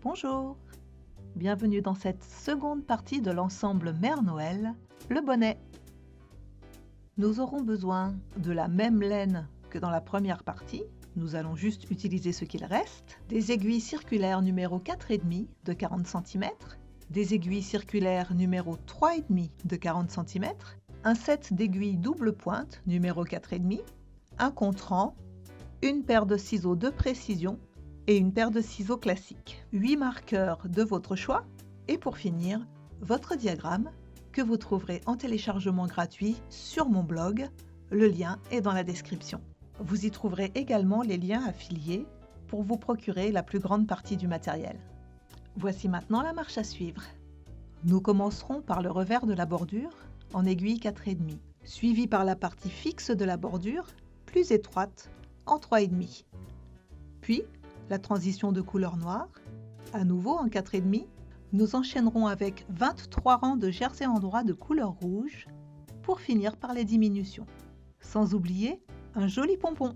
Bonjour, bienvenue dans cette seconde partie de l'ensemble Mère Noël, le bonnet. Nous aurons besoin de la même laine que dans la première partie, nous allons juste utiliser ce qu'il reste, des aiguilles circulaires numéro 4,5 de 40 cm, des aiguilles circulaires numéro 3,5 de 40 cm, un set d'aiguilles double pointe numéro 4,5, un contre-rang, une paire de ciseaux de précision et une paire de ciseaux classiques, 8 marqueurs de votre choix et pour finir, votre diagramme que vous trouverez en téléchargement gratuit sur mon blog, le lien est dans la description. Vous y trouverez également les liens affiliés pour vous procurer la plus grande partie du matériel. Voici maintenant la marche à suivre. Nous commencerons par le revers de la bordure en aiguille 4,5, suivi par la partie fixe de la bordure, plus étroite, en 3,5. Puis, la transition de couleur noire, à nouveau en 4,5, nous enchaînerons avec 23 rangs de jersey en droit de couleur rouge pour finir par les diminutions. Sans oublier un joli pompon.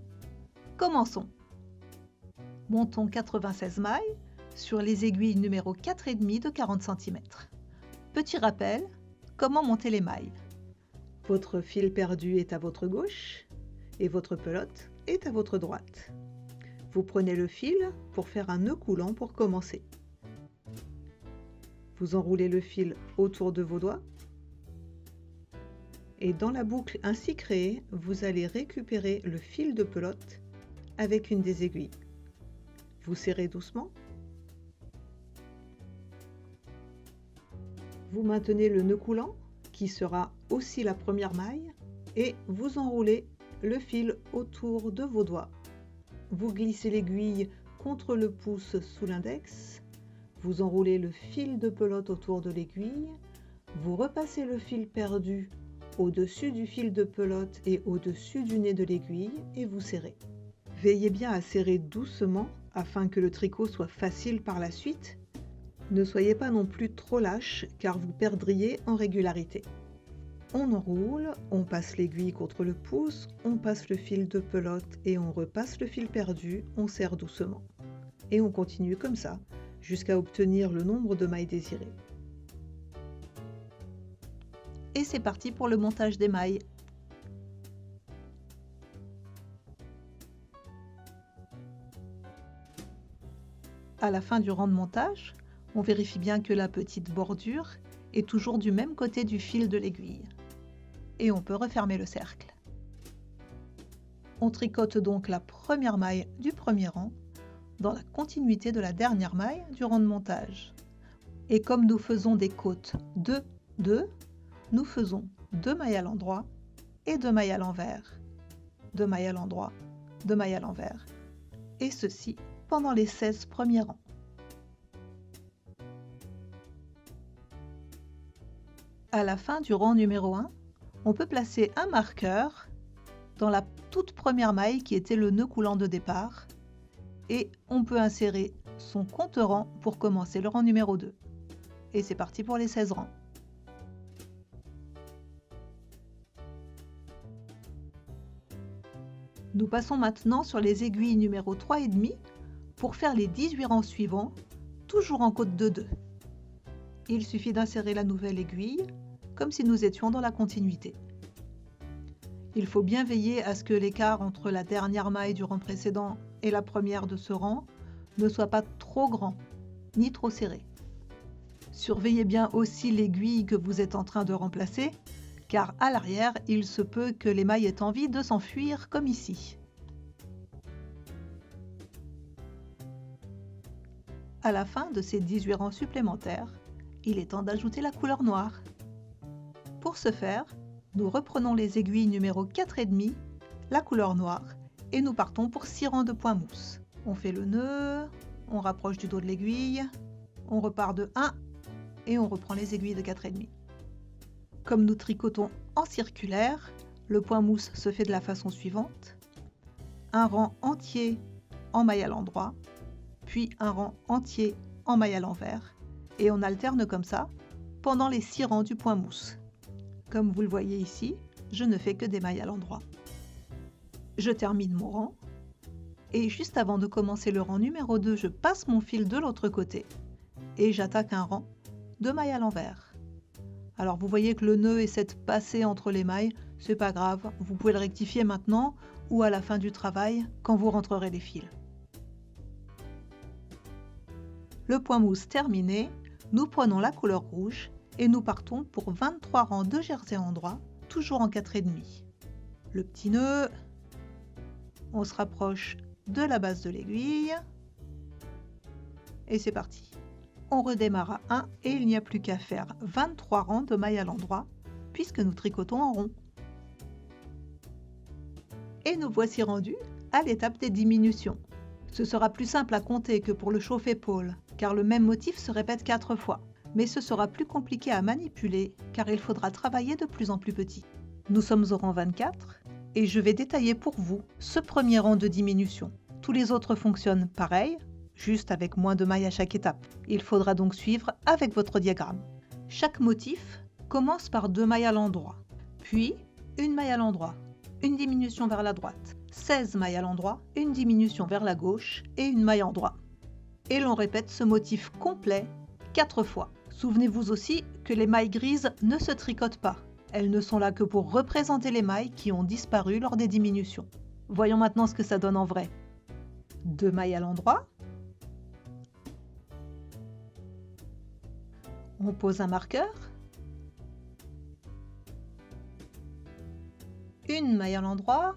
Commençons. Montons 96 mailles sur les aiguilles numéro 4,5 de 40 cm. Petit rappel, comment monter les mailles. Votre fil perdu est à votre gauche et votre pelote est à votre droite. Vous prenez le fil pour faire un nœud coulant pour commencer. Vous enroulez le fil autour de vos doigts et dans la boucle ainsi créée, vous allez récupérer le fil de pelote avec une des aiguilles. Vous serrez doucement. Vous maintenez le nœud coulant qui sera aussi la première maille et vous enroulez le fil autour de vos doigts. Vous glissez l'aiguille contre le pouce sous l'index, vous enroulez le fil de pelote autour de l'aiguille, vous repassez le fil perdu au-dessus du fil de pelote et au-dessus du nez de l'aiguille et vous serrez. Veillez bien à serrer doucement afin que le tricot soit facile par la suite. Ne soyez pas non plus trop lâche car vous perdriez en régularité. On enroule, on passe l'aiguille contre le pouce, on passe le fil de pelote et on repasse le fil perdu, on serre doucement. Et on continue comme ça, jusqu'à obtenir le nombre de mailles désirées. Et c'est parti pour le montage des mailles. À la fin du rang de montage, on vérifie bien que la petite bordure est toujours du même côté du fil de l'aiguille. Et on peut refermer le cercle. On tricote donc la première maille du premier rang dans la continuité de la dernière maille du rang de montage. Et comme nous faisons des côtes 2, 2, nous faisons 2 mailles à l'endroit et 2 mailles à l'envers. 2 mailles à l'endroit, 2 mailles à l'envers. Et ceci pendant les 16 premiers rangs. À la fin du rang numéro 1, on peut placer un marqueur dans la toute première maille qui était le nœud coulant de départ et on peut insérer son compte-rang pour commencer le rang numéro 2. Et c'est parti pour les 16 rangs. Nous passons maintenant sur les aiguilles numéro 3,5 pour faire les 18 rangs suivants, toujours en côte de 2. Il suffit d'insérer la nouvelle aiguille, comme si nous étions dans la continuité. Il faut bien veiller à ce que l'écart entre la dernière maille du rang précédent et la première de ce rang ne soit pas trop grand, ni trop serré. Surveillez bien aussi l'aiguille que vous êtes en train de remplacer, car à l'arrière, il se peut que les mailles aient envie de s'enfuir comme ici. À la fin de ces 18 rangs supplémentaires, il est temps d'ajouter la couleur noire. Pour ce faire, nous reprenons les aiguilles numéro 4,5, la couleur noire, et nous partons pour 6 rangs de point mousse. On fait le nœud, on rapproche du dos de l'aiguille, on repart de 1 et on reprend les aiguilles de 4,5. Comme nous tricotons en circulaire, le point mousse se fait de la façon suivante. Un rang entier en maille à l'endroit, puis un rang entier en maille à l'envers, et on alterne comme ça pendant les 6 rangs du point mousse. Comme vous le voyez ici, je ne fais que des mailles à l'endroit. Je termine mon rang, Et juste avant de commencer le rang numéro 2, je passe mon fil de l'autre côté et j'attaque un rang de mailles à l'envers. Alors vous voyez que le nœud essaie de passer entre les mailles, c'est pas grave, vous pouvez le rectifier maintenant ou à la fin du travail quand vous rentrerez les fils. Le point mousse terminé, nous prenons la couleur rouge et nous partons pour 23 rangs de jersey endroit, toujours en 4,5. Le petit nœud, on se rapproche de la base de l'aiguille et c'est parti. On redémarre à 1 et il n'y a plus qu'à faire 23 rangs de mailles à l'endroit puisque nous tricotons en rond. Et nous voici rendus à l'étape des diminutions. Ce sera plus simple à compter que pour le chauffe-épaule car le même motif se répète 4 fois. Mais ce sera plus compliqué à manipuler car il faudra travailler de plus en plus petit. Nous sommes au rang 24 et je vais détailler pour vous ce premier rang de diminution. Tous les autres fonctionnent pareil, juste avec moins de mailles à chaque étape. Il faudra donc suivre avec votre diagramme. Chaque motif commence par 2 mailles à l'endroit, puis une maille à l'endroit, une diminution vers la droite, 16 mailles à l'endroit, une diminution vers la gauche et une maille en droit. Et l'on répète ce motif complet 4 fois. Souvenez-vous aussi que les mailles grises ne se tricotent pas. Elles ne sont là que pour représenter les mailles qui ont disparu lors des diminutions. Voyons maintenant ce que ça donne en vrai. 2 mailles à l'endroit. On pose un marqueur. Une maille à l'endroit.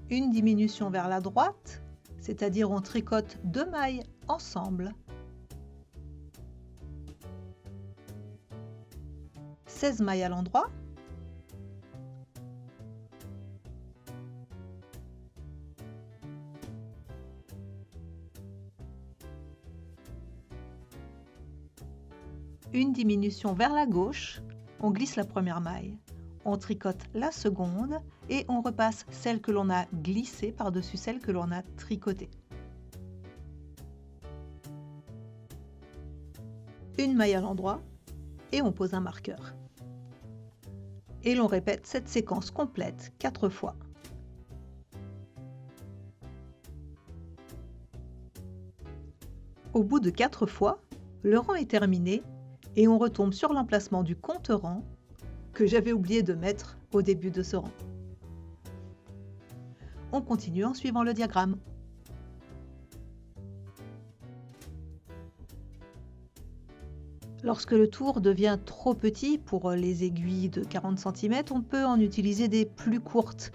Une diminution vers la droite, c'est-à-dire on tricote 2 mailles ensemble. 16 mailles à l'endroit. Une diminution vers la gauche, on glisse la première maille, on tricote la seconde et on repasse celle que l'on a glissée par-dessus celle que l'on a tricotée. Une maille à l'endroit et on pose un marqueur. Et l'on répète cette séquence complète 4 fois. Au bout de 4 fois, le rang est terminé et on retombe sur l'emplacement du compte-rang que j'avais oublié de mettre au début de ce rang. On continue en suivant le diagramme. Lorsque le tour devient trop petit pour les aiguilles de 40 cm, on peut en utiliser des plus courtes.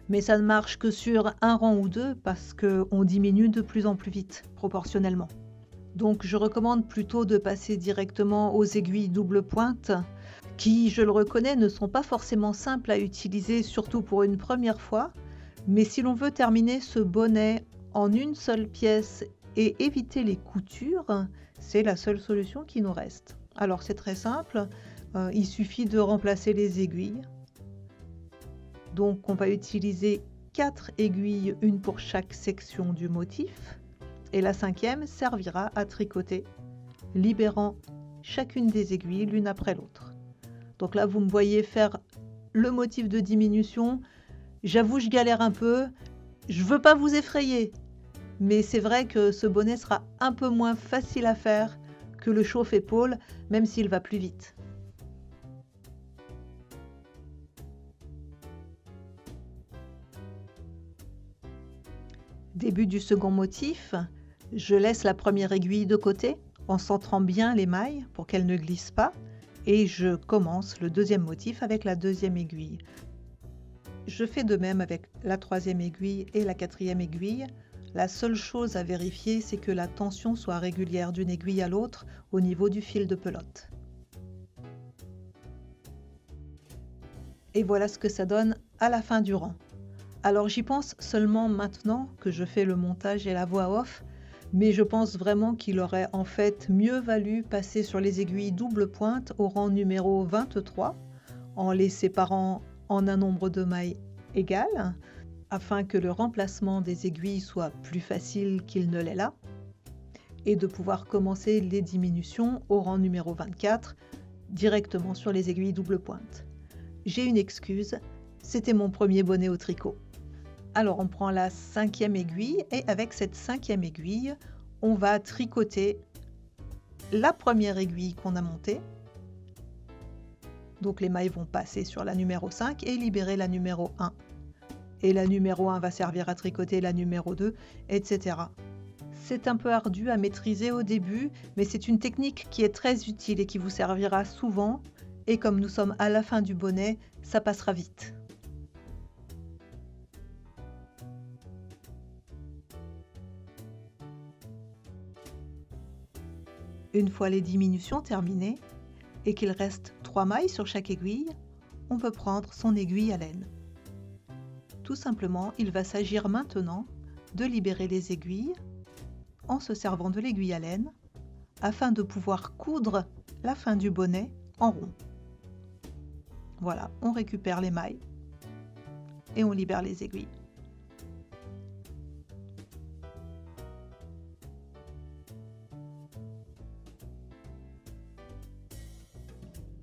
Mais ça ne marche que sur un rang ou deux parce qu'on diminue de plus en plus vite, proportionnellement. Donc je recommande plutôt de passer directement aux aiguilles double pointe, qui, je le reconnais, ne sont pas forcément simples à utiliser, surtout pour une première fois. Mais si l'on veut terminer ce bonnet en une seule pièce et éviter les coutures, c'est la seule solution qui nous reste. Alors c'est très simple, il suffit de remplacer les aiguilles. Donc on va utiliser 4 aiguilles, une pour chaque section du motif. Et la 5e servira à tricoter, libérant chacune des aiguilles l'une après l'autre. Donc là vous me voyez faire le motif de diminution. J'avoue je galère un peu, je veux pas vous effrayer. Mais c'est vrai que ce bonnet sera un peu moins facile à faire que le chauffe-épaule, même s'il va plus vite. Début du second motif, je laisse la première aiguille de côté en centrant bien les mailles pour qu'elles ne glissent pas et je commence le deuxième motif avec la deuxième aiguille. Je fais de même avec la 3e aiguille et la 4e aiguille. La seule chose à vérifier, c'est que la tension soit régulière d'une aiguille à l'autre au niveau du fil de pelote. Et voilà ce que ça donne à la fin du rang. Alors j'y pense seulement maintenant que je fais le montage et la voix off, mais je pense vraiment qu'il aurait en fait mieux valu passer sur les aiguilles double pointe au rang numéro 23, en les séparant en un nombre de mailles égal, afin que le remplacement des aiguilles soit plus facile qu'il ne l'est là, et de pouvoir commencer les diminutions au rang numéro 24 directement sur les aiguilles double pointe. J'ai une excuse, c'était mon premier bonnet au tricot. Alors on prend la 5e aiguille et avec cette 5e aiguille, on va tricoter la première aiguille qu'on a montée. Donc les mailles vont passer sur la numéro 5 et libérer la numéro 1. Et la numéro 1 va servir à tricoter la numéro 2, etc. C'est un peu ardu à maîtriser au début, mais c'est une technique qui est très utile et qui vous servira souvent. Et comme nous sommes à la fin du bonnet, ça passera vite. Une fois les diminutions terminées et qu'il reste 3 mailles sur chaque aiguille, on peut prendre son aiguille à laine. Tout simplement, il va s'agir maintenant de libérer les aiguilles en se servant de l'aiguille à laine afin de pouvoir coudre la fin du bonnet en rond. Voilà, on récupère les mailles et on libère les aiguilles.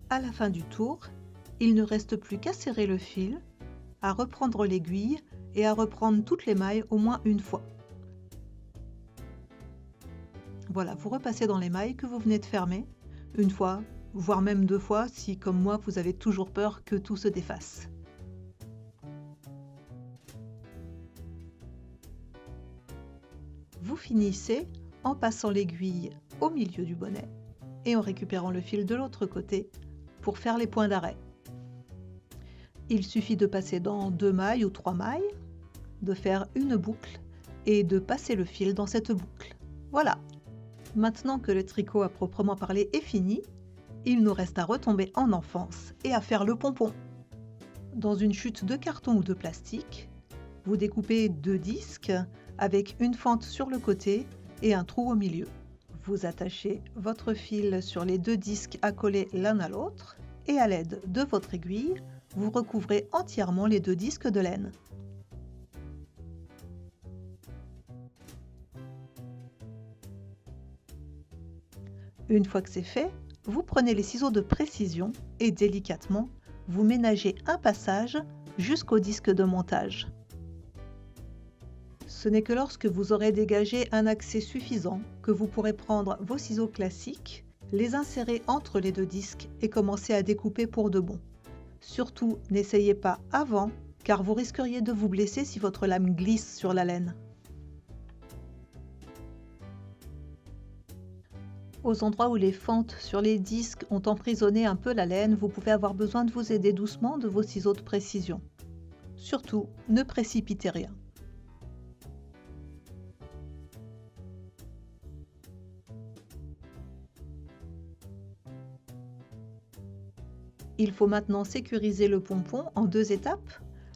À la fin du tour, il ne reste plus qu'à serrer le fil, à reprendre l'aiguille et à reprendre toutes les mailles au moins une fois. Voilà, vous repassez dans les mailles que vous venez de fermer, une fois, voire même 2 fois si, comme moi, vous avez toujours peur que tout se défasse. Vous finissez en passant l'aiguille au milieu du bonnet et en récupérant le fil de l'autre côté pour faire les points d'arrêt. Il suffit de passer dans 2 mailles ou 3 mailles, de faire une boucle et de passer le fil dans cette boucle. Voilà. Maintenant que le tricot à proprement parler est fini, il nous reste à retomber en enfance et à faire le pompon. Dans une chute de carton ou de plastique, vous découpez 2 disques avec une fente sur le côté et un trou au milieu. Vous attachez votre fil sur les 2 disques accolés l'un à l'autre et à l'aide de votre aiguille, vous recouvrez entièrement les 2 disques de laine. Une fois que c'est fait, vous prenez les ciseaux de précision et délicatement, vous ménagez un passage jusqu'au disque de montage. Ce n'est que lorsque vous aurez dégagé un accès suffisant que vous pourrez prendre vos ciseaux classiques, les insérer entre les 2 disques et commencer à découper pour de bon. Surtout, n'essayez pas avant, car vous risqueriez de vous blesser si votre lame glisse sur la laine. Aux endroits où les fentes sur les disques ont emprisonné un peu la laine, vous pouvez avoir besoin de vous aider doucement de vos ciseaux de précision. Surtout, ne précipitez rien. Il faut maintenant sécuriser le pompon en 2 étapes.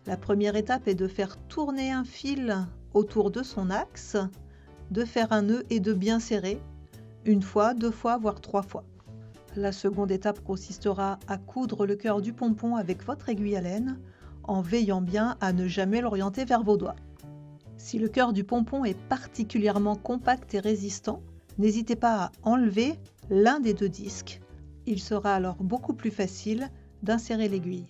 La première étape est de faire tourner un fil autour de son axe, de faire un nœud et de bien serrer, 1 fois, 2 fois, voire 3 fois. La seconde étape consistera à coudre le cœur du pompon avec votre aiguille à laine, en veillant bien à ne jamais l'orienter vers vos doigts. Si le cœur du pompon est particulièrement compact et résistant, n'hésitez pas à enlever l'un des 2 disques. Il sera alors beaucoup plus facile d'insérer l'aiguille.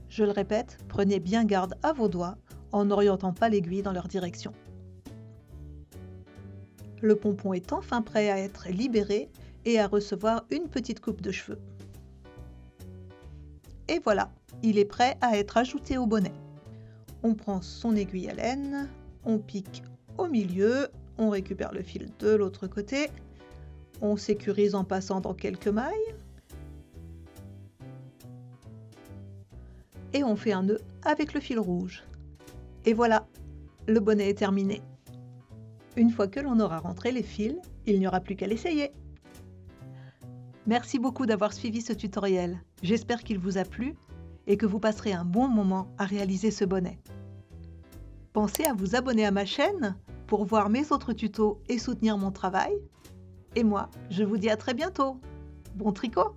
Je le répète, prenez bien garde à vos doigts en n'orientant pas l'aiguille dans leur direction. Le pompon est enfin prêt à être libéré et à recevoir une petite coupe de cheveux. Et voilà, il est prêt à être ajouté au bonnet. On prend son aiguille à laine, on pique au milieu, on récupère le fil de l'autre côté, on sécurise en passant dans quelques mailles, et on fait un nœud avec le fil rouge. Et voilà, le bonnet est terminé. Une fois que l'on aura rentré les fils, il n'y aura plus qu'à l'essayer. Merci beaucoup d'avoir suivi ce tutoriel. J'espère qu'il vous a plu et que vous passerez un bon moment à réaliser ce bonnet. Pensez à vous abonner à ma chaîne pour voir mes autres tutos et soutenir mon travail. Et moi, je vous dis à très bientôt. Bon tricot!